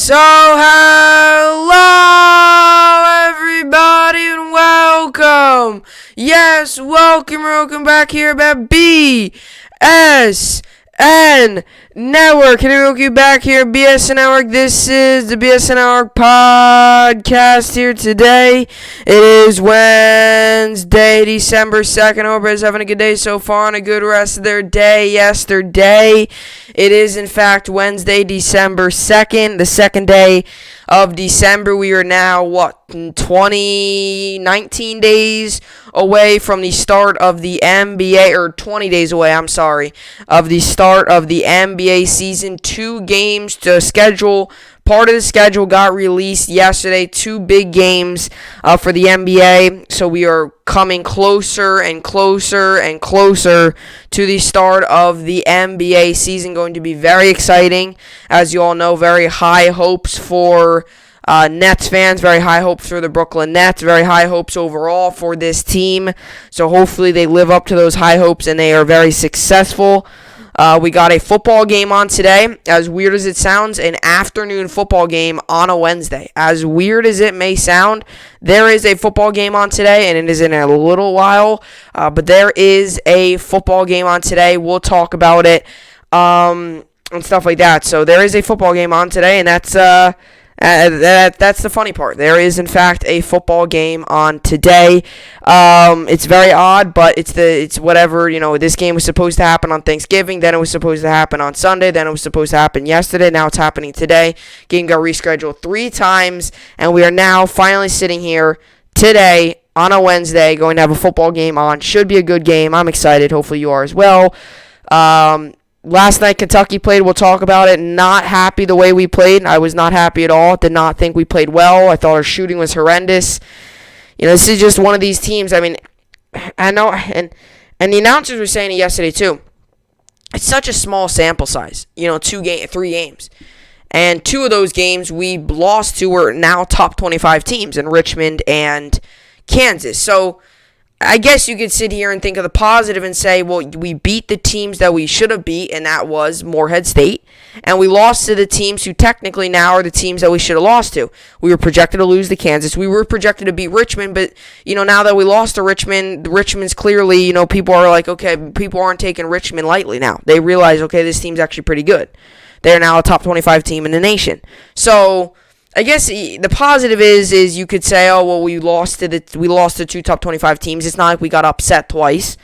So, hello everybody and welcome. Yes, welcome back here at BSN Network. And welcome back here at BSN Network. This is the BSN Network podcast here today. It is Wednesday, December 2nd. I hope everybody's having a good day so far and a good rest of their day yesterday. It is, in fact, Wednesday, December 2nd, the second day of December. We are now, 19 days away from the start of the NBA, or 20 days away, of the start of the NBA season. 2 games to schedule. Part of the schedule got released yesterday. 2 big games for the NBA. So we are coming closer and closer and closer to the start of the NBA season. Going to be very exciting. As you all know, very high hopes for Nets fans, very high hopes for the Brooklyn Nets, very high hopes overall for this team. So hopefully they live up to those high hopes and they are very successful. We got a football game on today. As weird as it sounds, an afternoon football game on a Wednesday. As weird as it may sound, there is a football game on today, and it is in a little while. But there is a football game on today. We'll talk about it and stuff like that. So there is a football game on today, and that's the funny part. There is, in fact, a football game on today. It's very odd, but it's whatever. You know, this game was supposed to happen on Thanksgiving. Then it was supposed to happen on Sunday. Then it was supposed to happen yesterday. Now it's happening today. Game got rescheduled 3 times, and we are now finally sitting here today on a Wednesday going to have a football game on. Should be a good game. I'm excited. Hopefully you are as well. Last night, Kentucky played. We'll talk about it. Not happy the way we played. I was not happy at all. Did not think we played well. I thought our shooting was horrendous. You know, this is just one of these teams. I mean, I know, and the announcers were saying it yesterday too. It's such a small sample size. You know, 3 games. And 2 of those games we lost to were now top 25 teams in Richmond and Kansas. So I guess you could sit here and think of the positive and say, well, we beat the teams that we should have beat, and that was Morehead State. And we lost to the teams who technically now are the teams that we should have lost to. We were projected to lose to Kansas. We were projected to beat Richmond, but, you know, now that we lost to Richmond, Richmond's clearly, you know, people are like, okay, people aren't taking Richmond lightly now. They realize, okay, this team's actually pretty good. They're now a top 25 team in the nation. So I guess the positive is you could say, oh, well, we lost to 2 top 25 teams. It's not like we got upset twice.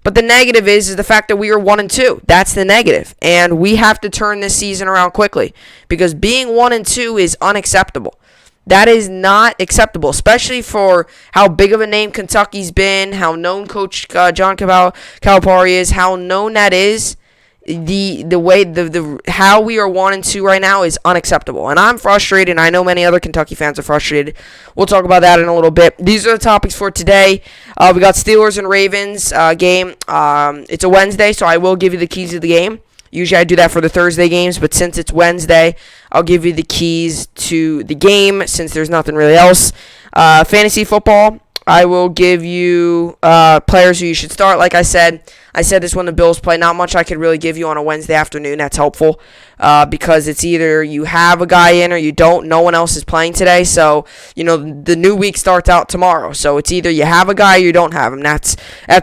But the negative is the fact that we are 1-2. That's the negative. And we have to turn this season around quickly because being 1-2 is unacceptable. That is not acceptable, especially for how big of a name Kentucky's been, how known Coach John Calipari is, how known that is. The way how we are 1-2 right now is unacceptable, and I'm frustrated. And I know many other Kentucky fans are frustrated. We'll talk about that in a little bit. These are the topics for today. We got Steelers and Ravens game. It's a Wednesday, so I will give you the keys of the game. Usually I do that for the Thursday games, but since it's Wednesday, I'll give you the keys to the game since there's nothing really else. Fantasy football, I will give you players who you should start. Like I said this when the Bills play. Not much I could really give you on a Wednesday afternoon. That's helpful because it's either you have a guy in or you don't. No one else is playing today. So, you know, the new week starts out tomorrow. So it's either you have a guy or you don't have him. That's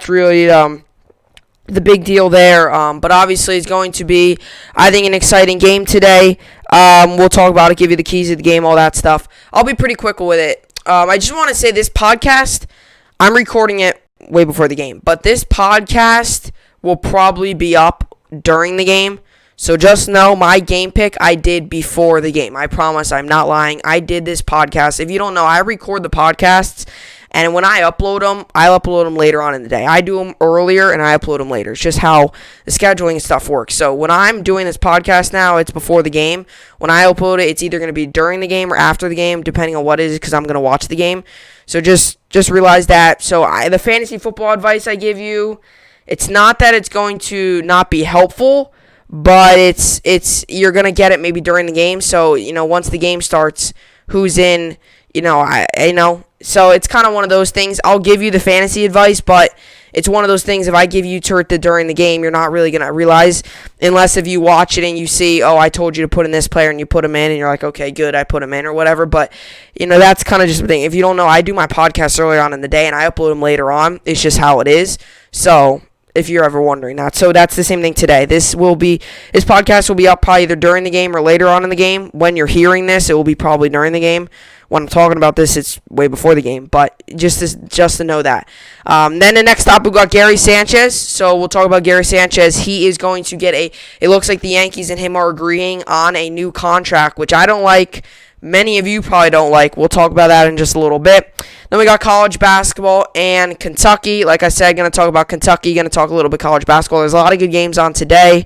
really the big deal there. But obviously it's going to be, I think, an exciting game today. We'll talk about it, give you the keys of the game, all that stuff. I'll be pretty quick with it. I just want to say this podcast, I'm recording it way before the game, but this podcast will probably be up during the game. So just know my game pick I did before the game. I promise I'm not lying. I did this podcast. If you don't know, I record the podcasts, and when I upload them later on in the day. I do them earlier, and I upload them later. It's just how the scheduling and stuff works. So when I'm doing this podcast now, it's before the game. When I upload it, it's either going to be during the game or after the game, depending on what it is, because I'm going to watch the game. So just realize that. So the fantasy football advice I give you, it's not that it's going to not be helpful, but it's you're going to get it maybe during the game. So, you know, once the game starts, who's in, you know, so it's kind of one of those things. I'll give you the fantasy advice, but it's one of those things, if I give you Turta during the game, you're not really going to realize, unless if you watch it and you see, oh, I told you to put in this player and you put him in and you're like, okay, good, I put him in or whatever. But, that's kind of just the thing. If you don't know, I do my podcast earlier on in the day and I upload them later on. It's just how it is. So, if you're ever wondering that. So that's the same thing today. This podcast will be up probably either during the game or later on in the game. When you're hearing this, it will be probably during the game. When I'm talking about this, it's way before the game. But just to know that. Then the next up, we've got Gary Sanchez. So we'll talk about Gary Sanchez. He is going to get it looks like the Yankees and him are agreeing on a new contract, which I don't like. Many of you probably don't like. We'll talk about that in just a little bit. Then we got college basketball and Kentucky. Like I said, going to talk about Kentucky. Going to talk a little bit college basketball. There's a lot of good games on today.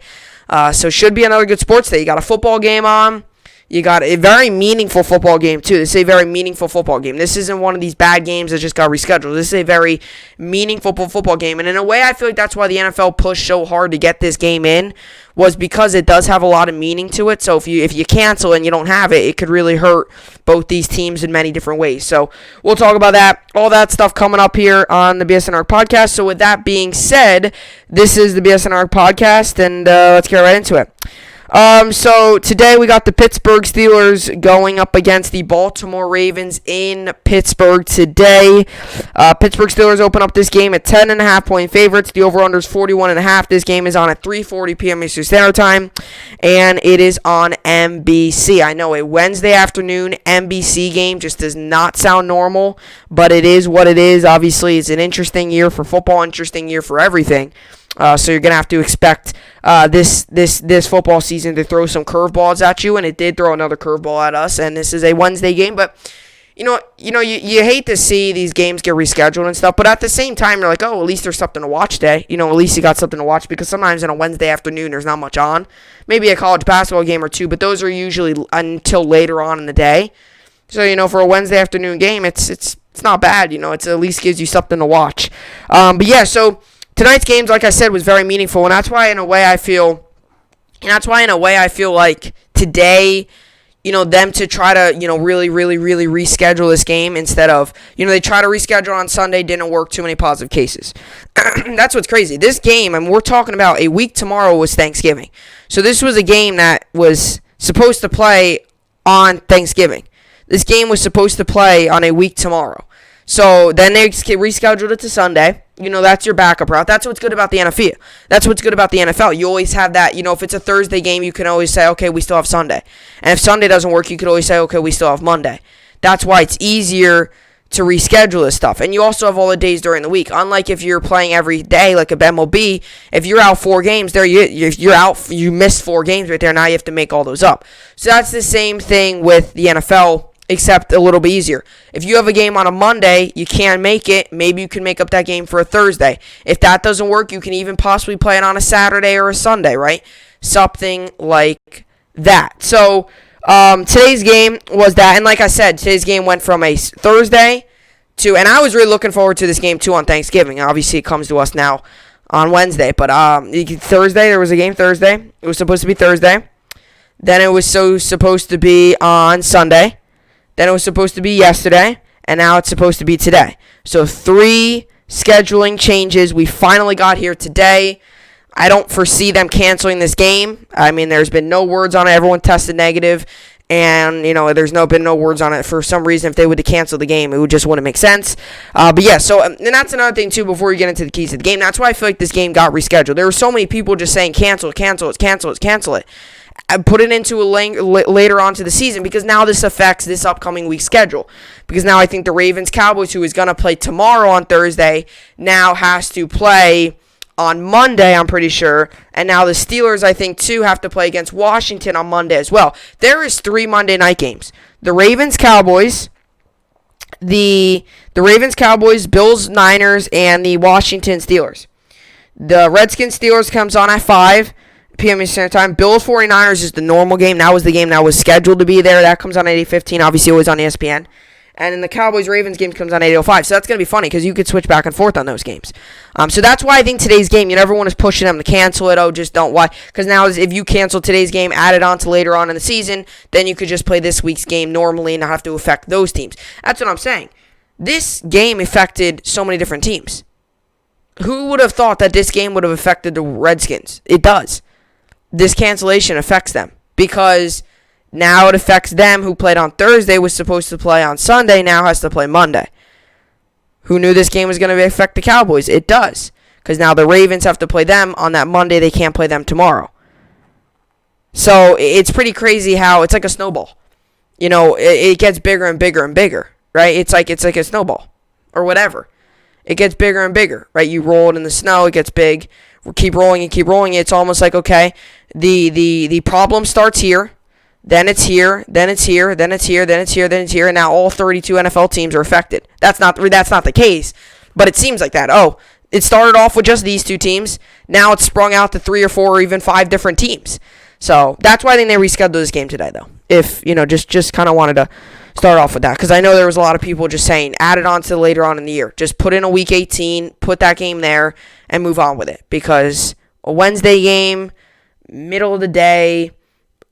So should be another good sports day. You got a football game on. You got a very meaningful football game, too. This is a very meaningful football game. This isn't one of these bad games that just got rescheduled. This is a very meaningful football game. And in a way, I feel like that's why the NFL pushed so hard to get this game in, was because it does have a lot of meaning to it. So if you cancel and you don't have it, it could really hurt both these teams in many different ways. So we'll talk about that, all that stuff coming up here on the BSN podcast. So with that being said, this is the BSN podcast, and let's get right into it. So today we got the Pittsburgh Steelers going up against the Baltimore Ravens in Pittsburgh today. Pittsburgh Steelers open up this game at 10.5-point favorites. The over-under is 41.5. This game is on at 3:40 p.m. Eastern Standard Time, and it is on NBC. I know a Wednesday afternoon NBC game just does not sound normal, but it is what it is. Obviously, it's an interesting year for football, interesting year for everything. So you're going to have to expect this football season to throw some curveballs at you, and it did throw another curveball at us, and this is a Wednesday game. But, you hate to see these games get rescheduled and stuff, but at the same time, you're like, oh, at least there's something to watch today. At least you got something to watch, because sometimes on a Wednesday afternoon, there's not much on. Maybe a college basketball game or two, but those are usually until later on in the day. So, for a Wednesday afternoon game, it's not bad. It at least gives you something to watch. But, yeah, so tonight's games, like I said, was very meaningful, and that's why in a way I feel like today, them to try to, really, really, really reschedule this game instead of, they try to reschedule on Sunday, didn't work, too many positive cases. That's what's crazy. This game, we're talking about a week tomorrow was Thanksgiving. So this was a game that was supposed to play on Thanksgiving. This game was supposed to play on a week tomorrow. So then they rescheduled it to Sunday. That's your backup route. That's what's good about the NFL. That's what's good about the NFL. You always have that. If it's a Thursday game, you can always say, okay, we still have Sunday. And if Sunday doesn't work, you could always say, okay, we still have Monday. That's why it's easier to reschedule this stuff. And you also have all the days during the week. Unlike if you're playing every day, like a MLB, if you're out 4 games, there you're out. You missed 4 games right there. Now you have to make all those up. So that's the same thing with the NFL, except a little bit easier. If you have a game on a Monday, you can't make it. Maybe you can make up that game for a Thursday. If that doesn't work, you can even possibly play it on a Saturday or a Sunday, right? Something like that. So today's game was that. And like I said, today's game went from a Thursday to, and I was really looking forward to this game too on Thanksgiving. Obviously, it comes to us now on Wednesday. But Thursday, there was a game Thursday. It was supposed to be Thursday. Then it was supposed to be on Sunday. Then it was supposed to be yesterday, and now it's supposed to be today. So 3 scheduling changes. We finally got here today. I don't foresee them canceling this game. There's been no words on it. Everyone tested negative, and, there's been no words on it. For some reason, if they would have canceled the game, it just wouldn't make sense. But, yeah, so, and that's another thing, too, before we get into the keys of the game. That's why I feel like this game got rescheduled. There were so many people just saying, cancel it. I put it into later on to the season, because now this affects this upcoming week's schedule. Because now I think the Ravens-Cowboys, who is going to play tomorrow on Thursday, now has to play on Monday, I'm pretty sure. And now the Steelers, I think, too, have to play against Washington on Monday as well. There is 3 Monday night games. The Ravens-Cowboys, the Ravens-Cowboys, Bills-Niners, and the Washington Steelers. The Redskins-Steelers comes on at 5 p.m. Eastern Time. Bills 49ers is the normal game. That was the game that was scheduled to be there. That comes on at 8:15. Obviously, always on ESPN. And then the Cowboys-Ravens game comes on 8:05. So that's going to be funny, because you could switch back and forth on those games. So that's why I think today's game, everyone is pushing them to cancel it. Oh, just don't. Why? Because now if you cancel today's game, add it on to later on in the season, then you could just play this week's game normally and not have to affect those teams. That's what I'm saying. This game affected so many different teams. Who would have thought that this game would have affected the Redskins? It does. This cancellation affects them because now it affects them who played on Thursday, was supposed to play on Sunday, now has to play Monday. Who knew this game was going to affect the Cowboys? It does. Because now the Ravens have to play them on that Monday. They can't play them tomorrow. So it's pretty crazy how it's like a snowball. It gets bigger and bigger and bigger, right? It's like a snowball or whatever. It gets bigger and bigger, right? You roll it in the snow, it gets big. Keep rolling and keep rolling. It's almost like, okay, the problem starts here, then it's here, then it's here, then it's here, then it's here, then it's here, and now all 32 NFL teams are affected. That's not the case, but it seems like that. Oh, it started off with just these two teams. Now it's sprung out to 3 or 4 or even 5 different teams. So that's why I think they rescheduled this game today, though. If, just kind of wanted to start off with that. Because I know there was a lot of people just saying, add it on to later on in the year. Just put in a Week 18, put that game there, and move on with it. Because a Wednesday game, middle of the day,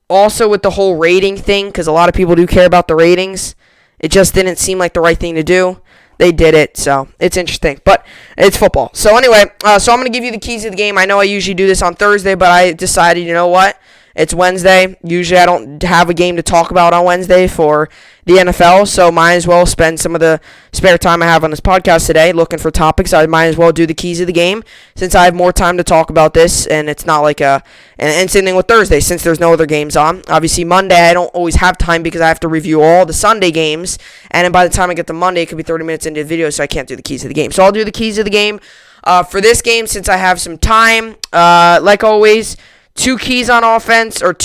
also with the whole rating thing, because a lot of people do care about the ratings, it just didn't seem like the right thing to do. They did it, so it's interesting. But it's football. So anyway, so I'm going to give you the keys of the game. I know I usually do this on Thursday, but I decided, you know what? It's Wednesday. Usually I don't have a game to talk about on Wednesday for the NFL, so might as well spend some of the spare time I have on this podcast today looking for topics. I might as well do the keys of the game since I have more time to talk about this, and it's not like and same thing with Thursday since there's no other games on. Obviously, Monday I don't always have time because I have to review all the Sunday games, and then by the time I get to Monday, it could be 30 minutes into the video, so I can't do the keys of the game. So I'll do the keys of the game for this game since I have some time. Like always, 2 keys on offense and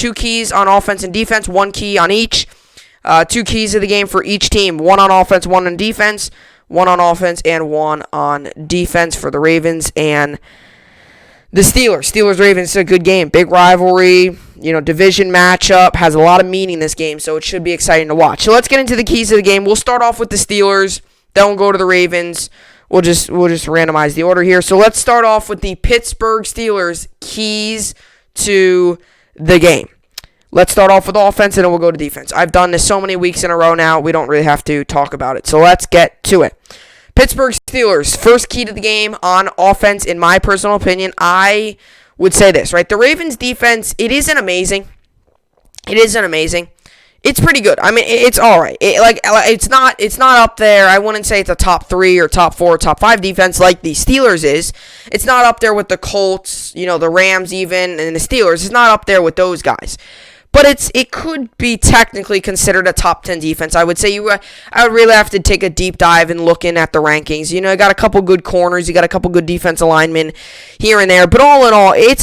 defense, 1 key on each. 2 keys of the game for each team, 1 on offense, 1 on defense, 1 on offense, and 1 on defense for the Ravens and the Steelers. Steelers-Ravens is a good game. Big rivalry, division matchup, has a lot of meaning this game, so it should be exciting to watch. So let's get into the keys of the game. We'll start off with the Steelers, then we'll go to the Ravens. We'll just randomize the order here. So let's start off with the Pittsburgh Steelers keys to the game. Let's start off with offense, and then we'll go to defense. I've done this so many weeks in a row now, we don't really have to talk about it. So let's get to it. Pittsburgh Steelers, first key to the game on offense, in my personal opinion, I would say this, right? The Ravens defense, it isn't amazing. It's pretty good. I mean, it's all right. It's not up there. I wouldn't say it's a top 3 or top 4 or top 5 defense like the Steelers is. It's not up there with the Colts, the Rams even, and the Steelers. It's not up there with those guys. But it could be technically considered a top 10 defense. I would say I would really have to take a deep dive and look in at the rankings. You got a couple good corners, you got a couple good defensive linemen here and there. But all in all, it's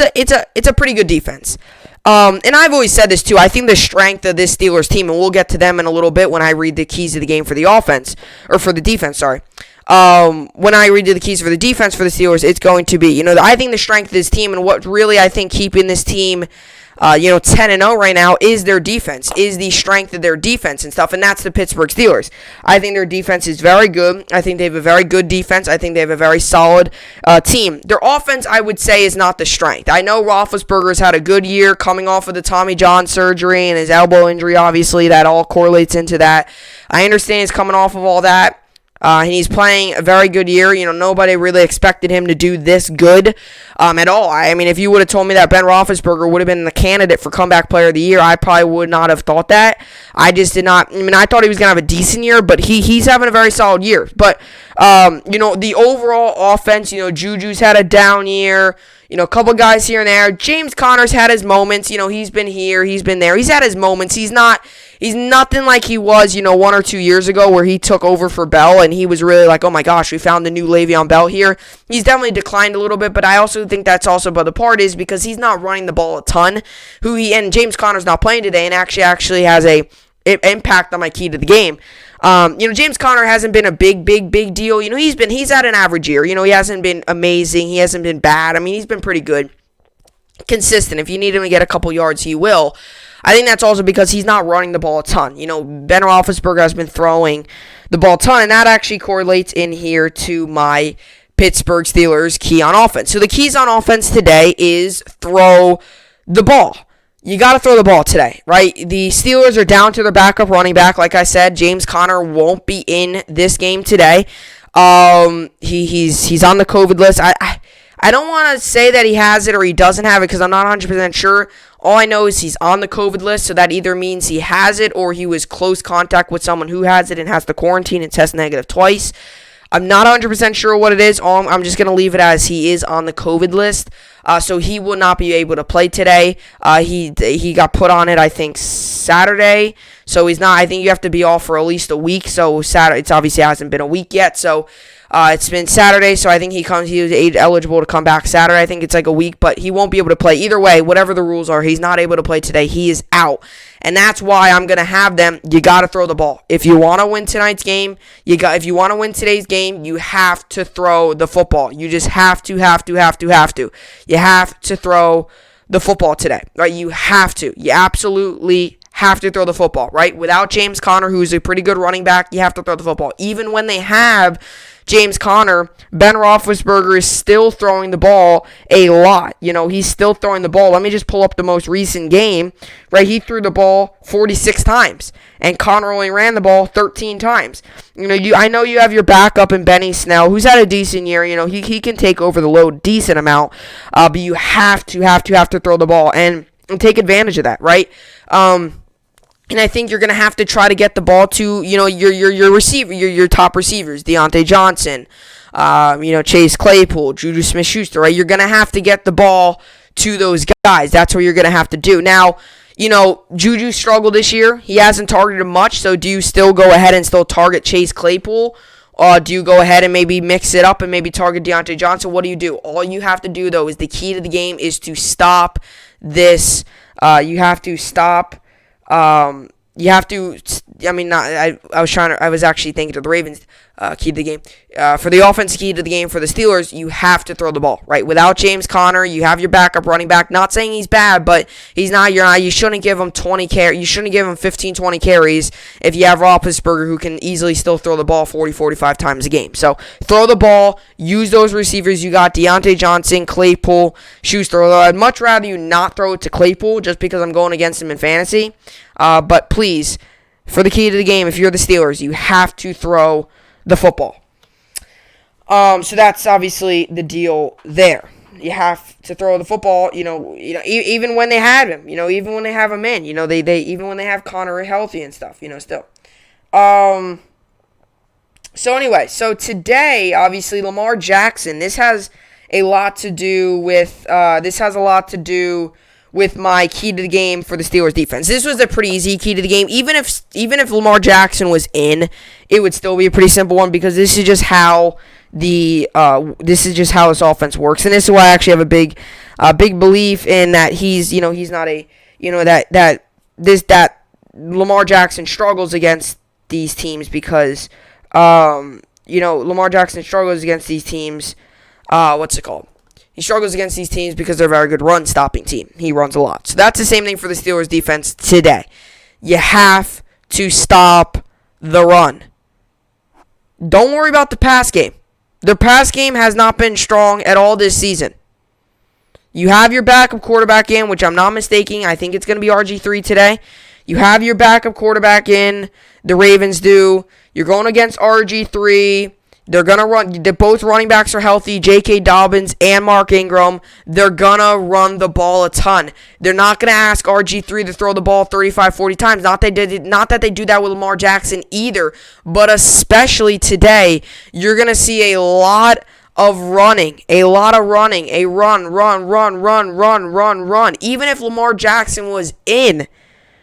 a pretty good defense. And I've always said this too. I think the strength of this Steelers team, and we'll get to them in a little bit when I read the keys of the game for the offense, or for the defense, sorry. When I read the keys for the defense for the Steelers, it's going to be, I think the strength of this team and what really I think keeping this team 10-0 right now is their defense, is the strength of their defense and stuff, and that's the Pittsburgh Steelers. I think their defense is very good. I think they have a very good defense. I think they have a very solid team. Their offense, I would say, is not the strength. I know Roethlisberger's had a good year coming off of the Tommy John surgery and his elbow injury, obviously. That all correlates into that. I understand he's coming off of all that. And he's playing a very good year. Nobody really expected him to do this good at all. I mean, if you would have told me that Ben Roethlisberger would have been the candidate for comeback player of the year, I probably would not have thought that. I just did not. I mean, I thought he was going to have a decent year, but he's having a very solid year. But, the overall offense, Juju's had a down year. A couple guys here and there. James Conner's had his moments. He's been here, he's been there. He's had his moments. He's nothing like he was, 1 or 2 years ago where he took over for Bell and he was really like, oh my gosh, we found the new Le'Veon Bell here. He's definitely declined a little bit, but I also think that's also but the part is because he's not running the ball a ton. And James Conner's not playing today and actually has a impact on my key to the game. James Conner hasn't been a big deal. He's had an average year. He hasn't been amazing. He hasn't been bad. I mean, he's been pretty good. Consistent. If you need him to get a couple yards, he will. I think that's also because he's not running the ball a ton. Ben Roethlisberger has been throwing the ball a ton, and that actually correlates in here to my Pittsburgh Steelers key on offense. So the keys on offense today is throw the ball. You got to throw the ball today, right? The Steelers are down to their backup running back. Like I said, James Conner won't be in this game today. He's on the COVID list. I don't want to say that he has it or he doesn't have it because I'm not 100% sure. All I know is he's on the COVID list, so that either means he has it or he was close contact with someone who has it and has to quarantine and test negative twice. I'm not 100% sure what it is. I'm just going to leave it as he is on the COVID list. So he will not be able to play today. He got put on it, I think, Saturday. So he's not. I think you have to be off for at least a week. So Saturday, it's obviously hasn't been a week yet. So it's been Saturday. So I think he was eligible to come back Saturday. I think it's like a week, but he won't be able to play. Either way, whatever the rules are, he's not able to play today. He is out. And that's why I'm going to have them. You got to throw the ball. If you want to win tonight's game, if you want to win today's game, you have to throw the football. You just have to. You have to throw the football today, right? You have to. You absolutely have to throw the football, right? Without James Conner, who's a pretty good running back, you have to throw the football. Even when they have James Conner, Ben Roethlisberger is still throwing the ball a lot. He's still throwing the ball. Let me just pull up the most recent game, right? He threw the ball 46 times, and Conner only ran the ball 13 times. I know you have your backup in Benny Snell, who's had a decent year. He can take over the load decent amount, but you have to throw the ball and take advantage of that, right? And I think you're going to have to try to get the ball to, your receiver, your top receivers, Deontay Johnson, Chase Claypool, Juju Smith-Schuster, right? You're going to have to get the ball to those guys. That's what you're going to have to do. Now, Juju struggled this year. He hasn't targeted much, so do you still go ahead and still target Chase Claypool? Do you go ahead and maybe mix it up and maybe target Deontay Johnson? What do you do? All you have to do, though, is the key to the game is to stop this. You have to stop. I was actually thinking of the Ravens key to the game. For the offense key to the game for the Steelers, you have to throw the ball, right? Without James Conner, you have your backup running back. Not saying he's bad, but he's not. You shouldn't give him 20 carries. You shouldn't give him 15, 20 carries if you have Roethlisberger who can easily still throw the ball 40, 45 times a game. So throw the ball. Use those receivers. You got Deontay Johnson, Claypool, Schuster. Although I'd much rather you not throw it to Claypool just because I'm going against him in fantasy. But please, for the key to the game, if you're the Steelers, you have to throw the football. So that's obviously the deal there. You have to throw the football, even when they have him, even when they have him in, they even when they have Conner healthy and stuff, still. So anyway, so today, obviously, Lamar Jackson, this has a lot to do with my key to the game for the Steelers defense. This was a pretty easy key to the game. Even if Lamar Jackson was in, it would still be a pretty simple one because this is just how this offense works, and this is why I actually have a big belief in that he's not a that Lamar Jackson struggles against these teams because Lamar Jackson struggles against these teams. He struggles against these teams because they're a very good run-stopping team. He runs a lot. So that's the same thing for the Steelers defense today. You have to stop the run. Don't worry about the pass game. The pass game has not been strong at all this season. You have your backup quarterback in, which I'm not mistaking. I think it's going to be RG3 today. You have your backup quarterback in. The Ravens do. You're going against RG3. They're going to run. Both running backs are healthy, J.K. Dobbins and Mark Ingram. They're going to run the ball a ton. They're not going to ask RG3 to throw the ball 35, 40 times. Not that they do that with Lamar Jackson either, but especially today, you're going to see a lot of running, a run. Even if Lamar Jackson was in,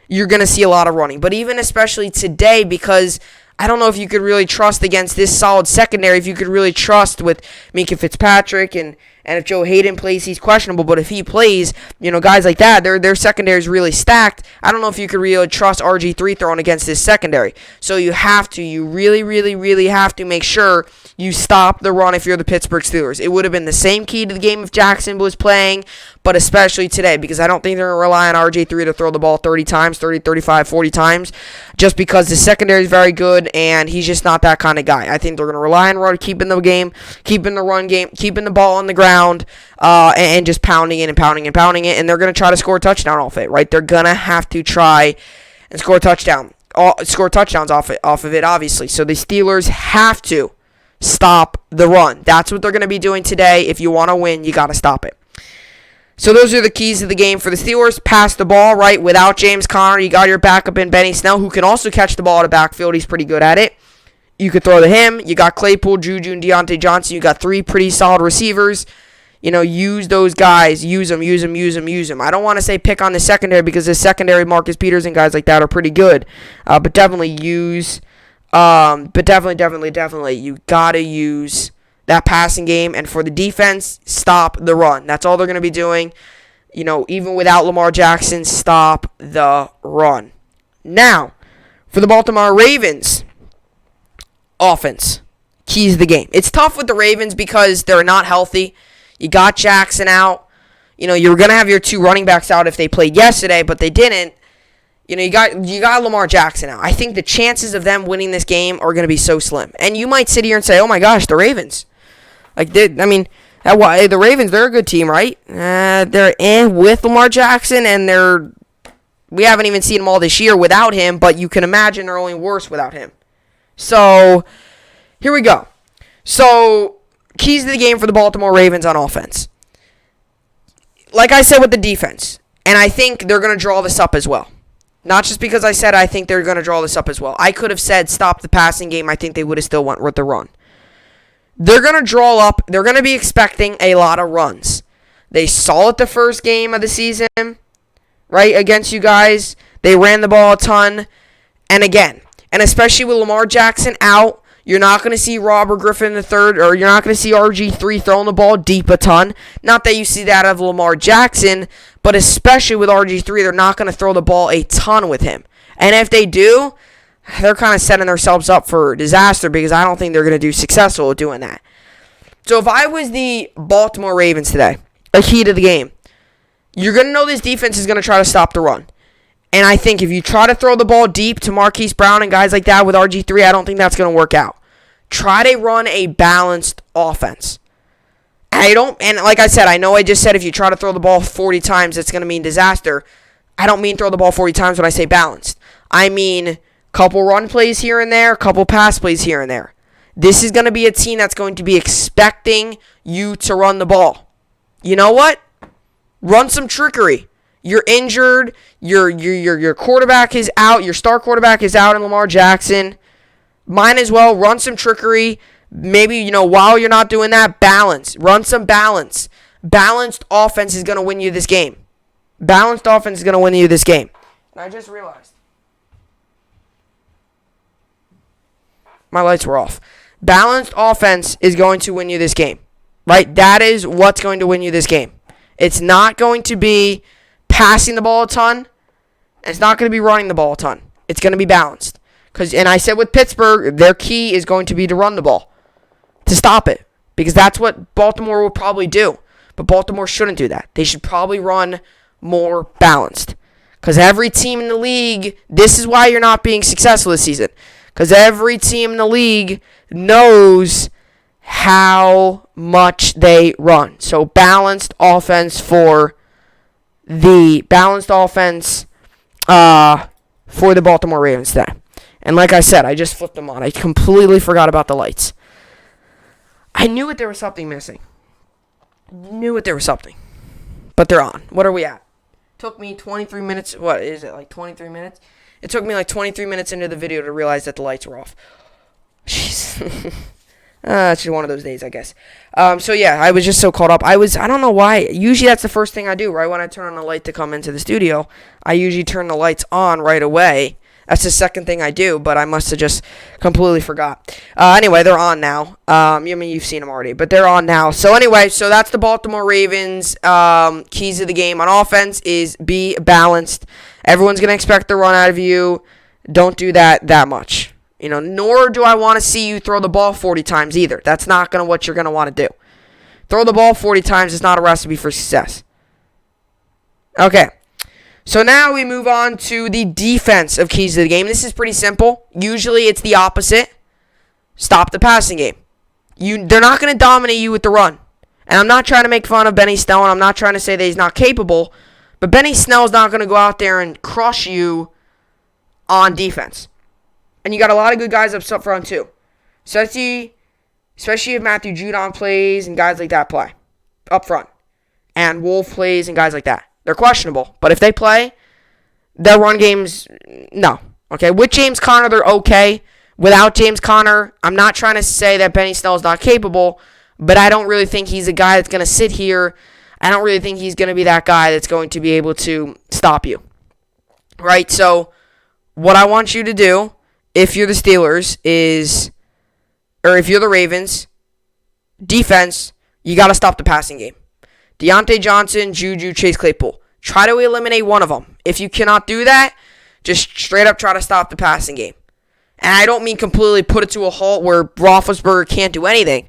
you're going to see a lot of running. But even especially today, because I don't know if you could really trust against this solid secondary, if you could really trust with Minkah Fitzpatrick, and if Joe Hayden plays, he's questionable, but if he plays, guys like that, their secondary is really stacked. I don't know if you could really trust RG3 throwing against this secondary. So you really, really, really have to make sure you stop the run if you're the Pittsburgh Steelers. It would have been the same key to the game if Jackson was playing, but especially today, because I don't think they're going to rely on RG3 to throw the ball 30 times, 30, 35, 40 times, just because the secondary is very good, and he's just not that kind of guy. I think they're going to rely on keeping the run game, keeping the ball on the ground, and just pounding it, and they're going to try to score a touchdown off it, right? They're going to have to try and score touchdowns off of it, obviously. So the Steelers have to stop the run. That's what they're going to be doing today. If you want to win, you got to stop it. So those are the keys to the game for the Steelers. Pass the ball, right? Without James Conner, you got your backup in Benny Snell, who can also catch the ball out of backfield. He's pretty good at it. You could throw to him. You got Claypool, Juju, and Deontay Johnson. You got 3 pretty solid receivers. Use those guys. Use them. I don't want to say pick on the secondary because the secondary, Marcus Peters and guys like that are pretty good. But definitely use, definitely, you got to use that passing game. And for the defense, stop the run. That's all they're going to be doing. Even without Lamar Jackson, stop the run. Now, for the Baltimore Ravens, offense. Keys to the game. It's tough with the Ravens because they're not healthy. You got Jackson out. You were going to have your 2 running backs out if they played yesterday, but they didn't. You got Lamar Jackson out. I think the chances of them winning this game are going to be so slim. And you might sit here and say, oh my gosh, the Ravens. The Ravens, they're a good team, right? They're with Lamar Jackson, and we haven't even seen them all this year without him, but you can imagine they're only worse without him. So, here we go. So, keys to the game for the Baltimore Ravens on offense. Like I said with the defense, and I think they're going to draw this up as well. Not just because I said I think they're going to draw this up as well. I could have said stop the passing game. I think they would have still went with the run. They're going to draw up. They're going to be expecting a lot of runs. They saw it the first game of the season, right, against you guys. They ran the ball a ton. And again, and especially with Lamar Jackson out, you're not going to see Robert Griffin III, or you're not going to see RG3 throwing the ball deep a ton. Not that you see that out of Lamar Jackson, but especially with RG3, they're not going to throw the ball a ton with him. And if they do, they're kind of setting themselves up for disaster because I don't think they're going to do successful at doing that. So if I was the Baltimore Ravens today, a key to the game, you're going to know this defense is going to try to stop the run. And I think if you try to throw the ball deep to Marquise Brown and guys like that with RG3, I don't think that's going to work out. Try to run a balanced offense. And like I said, I know I just said if you try to throw the ball 40 times, it's going to mean disaster. I don't mean throw the ball 40 times when I say balanced. I mean couple run plays here and there, couple pass plays here and there. This is going to be a team that's going to be expecting you to run the ball. You know what? Run some trickery. You're injured. Your quarterback is out. Your star quarterback is out in Lamar Jackson. Might as well run some trickery. Maybe, while you're not doing that, balance. Run some balance. Balanced offense is going to win you this game. Balanced offense is going to win you this game. And I just realized my lights were off. Balanced offense is going to win you this game. Right? That is what's going to win you this game. It's not going to be passing the ball a ton, and it's not going to be running the ball a ton. It's going to be balanced. And I said with Pittsburgh, their key is going to be to run the ball, to stop it, because that's what Baltimore will probably do. But Baltimore shouldn't do that. They should probably run more balanced, because every team in the league, this is why you're not being successful this season, because every team in the league knows how much they run. So balanced offense for the Baltimore Ravens today. And like I said, I just flipped them on. I completely forgot about the lights. I knew there was something missing. But they're on. What are we at? Took me 23 minutes. What is it, like 23 minutes? It took me like 23 minutes into the video to realize that the lights were off. Jeez. It's just one of those days, I guess. So yeah, I was just so caught up. I don't know why. Usually that's the first thing I do, right? When I turn on the light to come into the studio, I usually turn the lights on right away. That's the second thing I do, but I must have just completely forgot. Anyway, they're on now. You've seen them already, but they're on now. So anyway, so that's the Baltimore Ravens. Keys of the game on offense is be balanced. Everyone's going to expect the run out of you. Don't do that much. Nor do I want to see you throw the ball 40 times either. That's not what you're going to want to do. Throw the ball 40 times is not a recipe for success. Okay. So now we move on to the defense of keys to the game. This is pretty simple. Usually it's the opposite. Stop the passing game. They're not going to dominate you with the run. And I'm not trying to make fun of Benny Snell, and I'm not trying to say that he's not capable, but Benny Snell's not going to go out there and crush you on defense. And you got a lot of good guys up front too. Seti especially if Matthew Judon plays and guys like that play up front, and Wolf plays and guys like that. They're questionable, but if they play, their run games, no. Okay, with James Conner, they're okay. Without James Conner, I'm not trying to say that Benny Snell is not capable, but I don't really think he's a guy that's going to sit here. I don't really think he's going to be that guy that's going to be able to stop you. Right? So, what I want you to do, if you're the Steelers, or if you're the Ravens, defense, you got to stop the passing game. Deontay Johnson, Juju, Chase Claypool. Try to eliminate one of them. If you cannot do that, just straight up try to stop the passing game. And I don't mean completely put it to a halt where Roethlisberger can't do anything.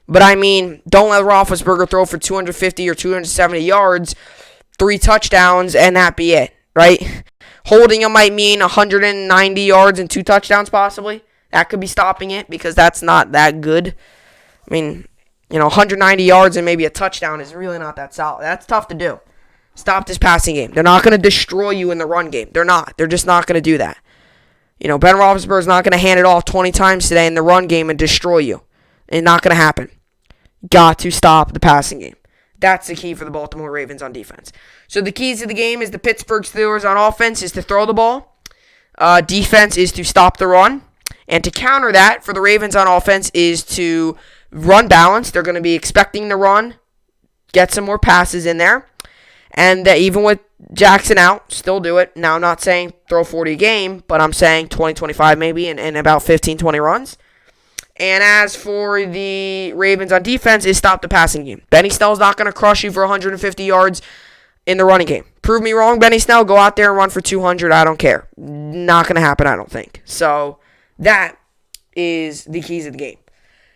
But I mean, don't let Roethlisberger throw for 250 or 270 yards, 3 touchdowns, and that be it, right? Holding him might mean 190 yards and 2 touchdowns possibly. That could be stopping it because that's not that good. I mean, 190 yards and maybe a touchdown is really not that solid. That's tough to do. Stop this passing game. They're not going to destroy you in the run game. They're not. They're just not going to do that. Ben Roethlisberger is not going to hand it off 20 times today in the run game and destroy you. It's not going to happen. Got to stop the passing game. That's the key for the Baltimore Ravens on defense. So the keys to the game is the Pittsburgh Steelers on offense is to throw the ball. Defense is to stop the run. And to counter that for the Ravens on offense is to run balance. They're going to be expecting the run. Get some more passes in there. And even with Jackson out, still do it. Now, I'm not saying throw 40 a game, but I'm saying 20, 25 maybe, and about 15, 20 runs. And as for the Ravens on defense, is stop the passing game. Benny Snell's not going to crush you for 150 yards in the running game. Prove me wrong, Benny Snell. Go out there and run for 200. I don't care. Not going to happen, I don't think. So that is the keys of the game.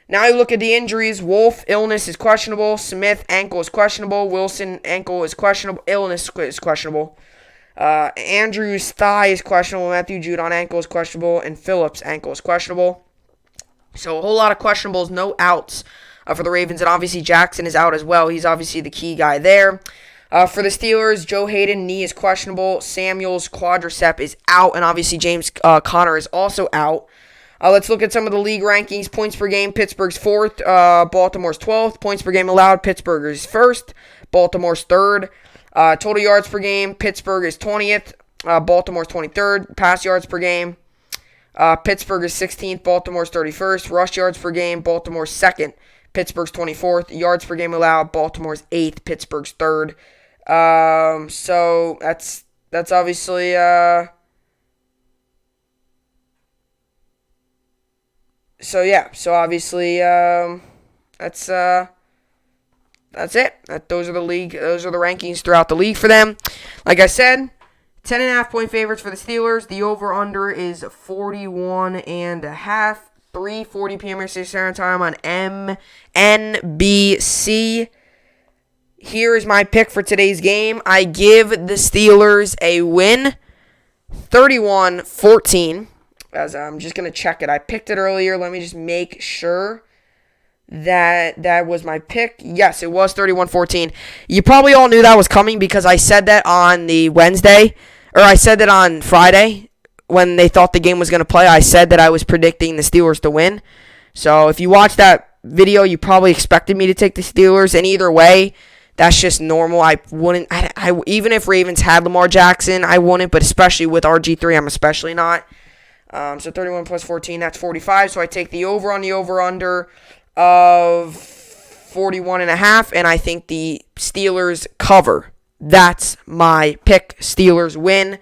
Now you look at the injuries. Wolf, illness is questionable. Smith, ankle is questionable. Wilson, ankle is questionable. Illness is questionable. Andrews, thigh is questionable. Matthew Judon, ankle is questionable. And Phillips, ankle is questionable. So a whole lot of questionables, no outs for the Ravens. And obviously Jackson is out as well. He's obviously the key guy there. For the Steelers, Joe Hayden, knee is questionable. Samuel's quadricep is out. And obviously James Conner is also out. Let's look at some of the league rankings. Points per game, Pittsburgh's 4th, Baltimore's 12th. Points per game allowed, Pittsburgh is 1st, Baltimore's 3rd. Total yards per game, Pittsburgh is 20th, Baltimore's 23rd. Pass yards per game, Pittsburgh is 16th, Baltimore's 31st. Rush yards per game, Baltimore's 2nd, Pittsburgh's 24th. Yards per game allowed, Baltimore's 8th, Pittsburgh's 3rd. So that's obviously... So obviously that's it. Those are the rankings throughout the league for them. Like I said, 10.5 point favorites for the Steelers. The over/under is 41.5. 3:40 p.m. Eastern Standard Time on NBC. Here is my pick for today's game. I give the Steelers a win, 31-14. As I'm just going to check it. I picked it earlier. Let me just make sure that was my pick. Yes, it was 31-14. You probably all knew that was coming because I said that on the Wednesday, or I said that on Friday when they thought the game was going to play. I said that I was predicting the Steelers to win. So if you watched that video, you probably expected me to take the Steelers. And either way, that's just normal. I wouldn't, even if Ravens had Lamar Jackson, I wouldn't. But especially with RG3, I'm especially not. So 31 plus 14, that's 45. So I take the over on the over-under of 41.5, and I think the Steelers cover. That's my pick. Steelers win.